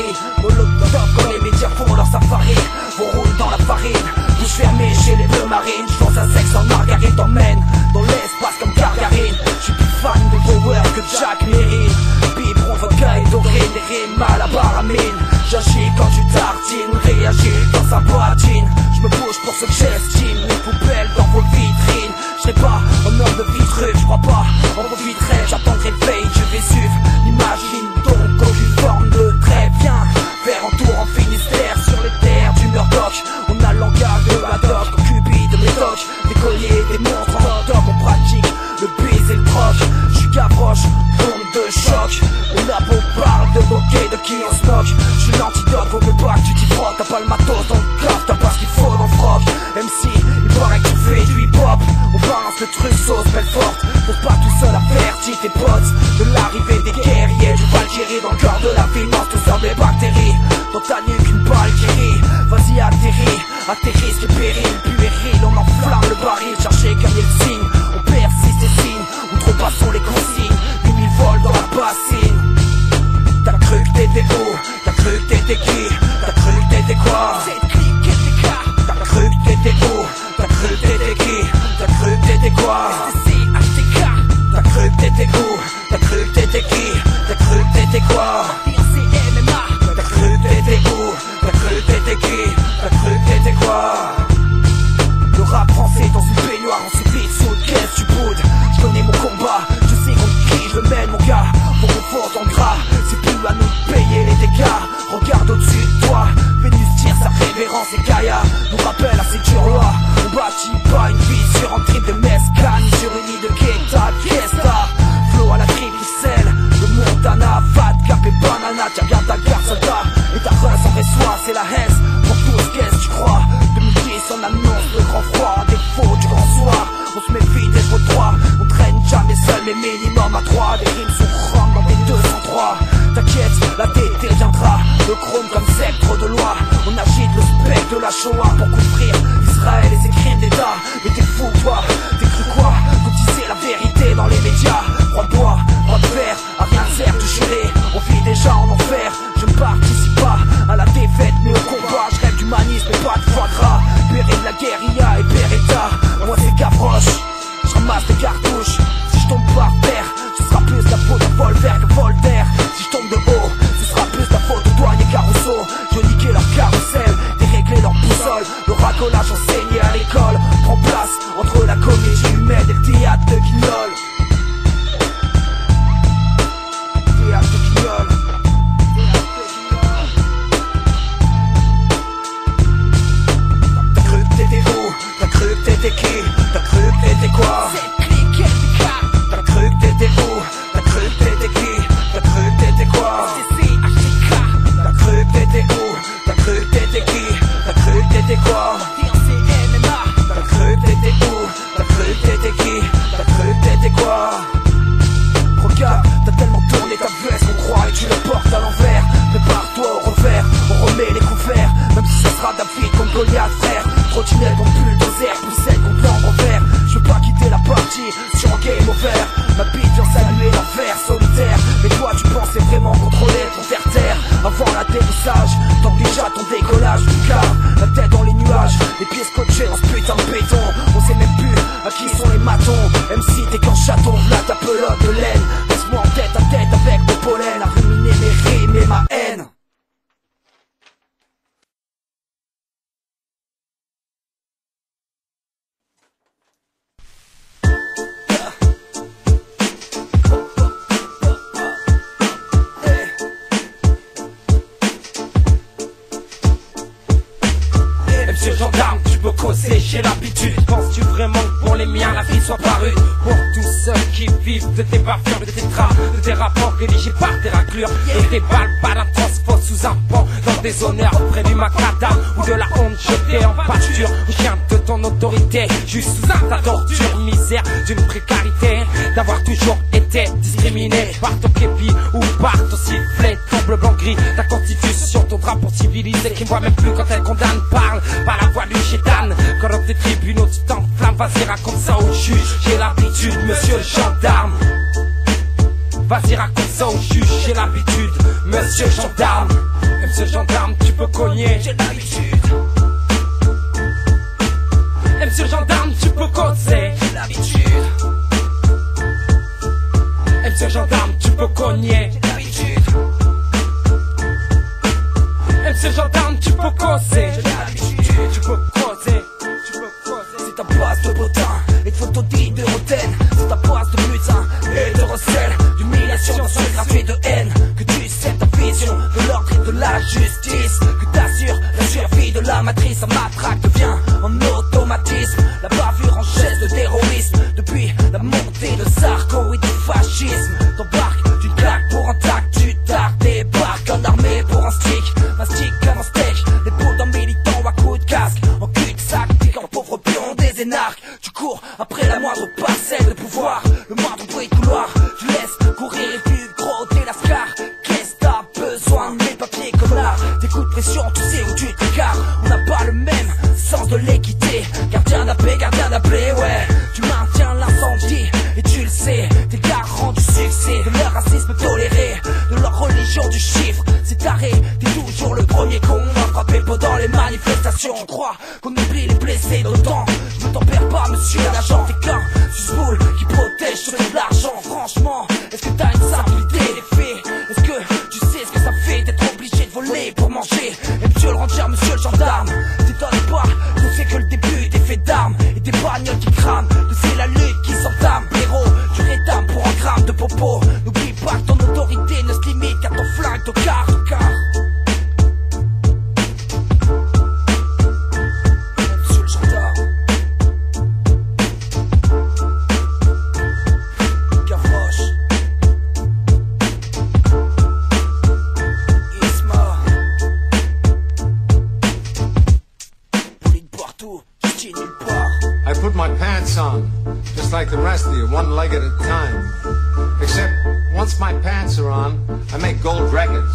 Paris. Molotov quand les médias font leur safari. On roule dans la farine, bouche fermée chez les bleus marines. J'pense à sexe en margarine, t'emmène dans l'espace comme Gargarine. J'suis plus fan de Power que Jack Mérine. Biberon, vodka et doré, des rimes à la baramine. J'agis quand tu tartines, réagis dans sa boîtine. J'me bouge pour ce que j'estime, une poubelle dans vos vitrines. J'serai pas en homme de vitreux, j'crois pas en vos vitrelles. J'attendrai le veille du Vésuve, imagine donc aucune forme de trait. Viens faire un tour en Finistère, sur les terres du Murdoch. On a le langage de Haddock, en Cupid de médoc. Des colliers, des montres en hot-dog, on pratique le baiser et le troc. J'suis Gavroche, bombe de choc. On a beau parle de bokeh, de qui on se moque. J'suis l'antidote, vaut mieux pas que tu t'y frottes. T'as pas le matos dans le coffre, t'as pas ce qu'il faut dans le froc. MC, il paraît que tu fais du hip-hop. On balance le truc sauce belle forte. Faut pas tout seul à faire, dis tes potes. De l'arrivée des guerriers, du Valkyrie dans le cœur de la finance, tout sort des bactéries. Dans ta nuque une balle qui rit. Vas-y atterris, à tes risques et périls. Puéril, on enflamme le baril. Chercher comme il signe, on persiste et signe. Outrepassons les consignes, 8000 vols dans la bassine. T'as cru que t'étais où? T'as cru que t'étais qui? T'as cru que t'étais quoi? T'as cru que t'étais où? T'as cru que t'étais qui? T'as cru que t'étais quoi? T'as cru que t'étais où? T'as cru que t'étais qui? T'as cru que t'étais quoi? T'as cru que t'étais où? T'as cru que t'étais qui? T'as cru que t'étais quoi? Le rap français dans une baignoire, on se vide sous une caisse du boude. Je connais mon combat, je sais contre qui je le mène mon gars. Faut qu'on fonde en gras, c'est plus à nous de payer les dégâts. Regarde au-dessus de toi, Vénus tire sa révérence et Gaïa nous rappelle à ces dures lois. On bâtit pas une vie sur un trip de mescal, ni sur une île de Guetta, Fiesta. Flow à la triplicelle, le Montana, Fat, Cap et Banana. Tiens, regarde ta garde soldat, et ta race en reçoit, c'est la haine. Pour tous, qu'est-ce que tu crois? 2010, on annonce le grand froid, à défaut du grand soir. On se méfie des chevaux de droit, on traîne jamais seul, mais minimum à 3. Des rimes sont rondes dans des 203. T'inquiète, la TT viendra, le chrome comme sceptre de loi. On agite le spectre de la Shoah pour couvrir Israël et ses crimes d'État. Mais t'es fou toi, t'es cru quoi? Quand disait la vérité dans les médias. Roi de bois, roi de fer, à rien ne sert de jurer. On vit déjà en enfer, je ne participe pas à la défaite mais au combat. Je rêve d'humanisme et pas de foie gras. Péré de la guérilla et Beretta. Moi c'est Gavroche, je ramasse des cartouches. Si je tombe par terre, ce sera plus la faute de Voltaire que Voltaire. Si je tombe de haut, ce sera plus la faute de Douanier Caruso. Je niquais leur carrousel, déréglé leur boussole. Le racolage enseigné à l'école prend place entre la comédie humaine et le théâtre de Guignol. Théâtre de Guignol. T'as cru que t'étais où? T'as cru que t'étais qui? T'as cru que t'étais quoi? T'as cru que t'étais où? T'as cru que t'étais qui? T'as cru que t'étais quoi? T'as cru que t'étais où? T'as cru que t'étais qui? T'as cru que t'étais quoi? T'as cru que t'étais où? T'as cru que t'étais qui? T'as cru que t'étais quoi? Regarde, t'as tellement tourné ta veste qu'on croit et tu la portes à l'envers. Prépare-toi au revers, on remet les couverts. Même si ça sera David contre Goliath, frère. Trottinette en bulldozer, poussette contre l'ambre vert. Je veux pas quitter la partie sur un game over. Ma bite vient saluer l'enfer solitaire. Mais toi tu pensais vraiment contrôler ton terre-terre avant l'atterrissage. Tant déjà ton décollage du car. La tête dans les nuages, les pieds scotchés dans ce putain de béton. On sait même plus à qui sont les matons. MC t'es qu'en chaton, v'là ta pelote de laine. Laisse-moi en tête à tête avec mon pollen. À ruminer mes rimes et ma haine. Monsieur gendarme, tu peux causer, j'ai l'habitude. Penses-tu vraiment que pour les miens la vie soit parue? Pour tous ceux qui vivent de tes bavures, de tes draps, de tes rapports rédigés par tes raclures, de tes balles, pas d'un transport sous un pont, dans des honneurs près du macadam ou de la honte jetée en pâture. Au chien de ton autorité, juste sous un tas de torture, misère d'une précarité, d'avoir toujours été discriminé par ton képi ou par ton sifflet, ton bleu blanc gris, ta constitution, ton drapeau civilisé qui ne voit même plus quand elle condamne, parle par la voix du chétan. Quand dans tes tribunaux tu t'enflammes, vas-y raconte ça au juge. J'ai l'habitude, monsieur le gendarme. Vas-y raconte ça au juge, j'ai l'habitude. Monsieur gendarme, monsieur gendarme, tu peux cogner, j'ai l'habitude. Monsieur gendarme, tu peux causer, j'ai l'habitude. Monsieur gendarme, tu peux cogner, j'ai l'habitude. Monsieur gendarme, tu peux causer, j'ai l'habitude. Tu peux causer, tu peux causer. C'est ta base de botin et de photos dignes de rotaine. C'est ta base de butin et de recel, d'humiliation, d'insultes gratuites, de haine. Que tu sais ta vision de l'ordre et de la justice, que t'assures la survie de la matrice. Un matraque devient en automatisme, la bavure en geste de terrorisme. Depuis la montée de Sarko et du fascisme, t'embarques d'une claque pour un tac, tu tac, débarques en armée pour un stick, un stick comme un steak, les boules d'un militant à coups de casque, en cul-de-sac, piquant pauvre pion des énarques. Tu cours après la moindre parcelle de pouvoir, le moindre bruit de couloir, tu laisses courir les plus gros des lascars. Qu'est-ce que t'as besoin de mes papiers connards? Tes coups de pression, tu sais où tu t'écartes. On n'a pas le même sens de l'équité, gardien d'appel, ouais. Tu maintiens l'incendie et tu le sais, t'es garant du succès de leur racisme toléré, de leur religion du chiffre. C'est taré, t'es toujours le premier con à frapper pendant les manifestations. Je crois qu'on oublie les blessés d'autant. Je ne t'en perds pas, monsieur l'agent, t'es qu'un susboule qui protège sur de l'argent. Franchement, est-ce que t'as une simple idée des faits? Est-ce que tu sais ce que ça fait d'être obligé de voler pour manger? Et monsieur le ranger, monsieur le gendarme, t'étonne pas, qu'on sait que le début des faits d'armes et des bagnoles qui crament, que c'est la lutte qui s'entame. Héros, tu rétames pour un gramme de popo. N'oublie pas que ton autorité ne se limite qu'à ton flingue, ton car. Monsieur le gendarme, Gavroche, Isma, Pauline partout, je tiens nulle part. I put my pants on, just like the rest of you, one leg at a time. Except, once my pants are on, I make gold records.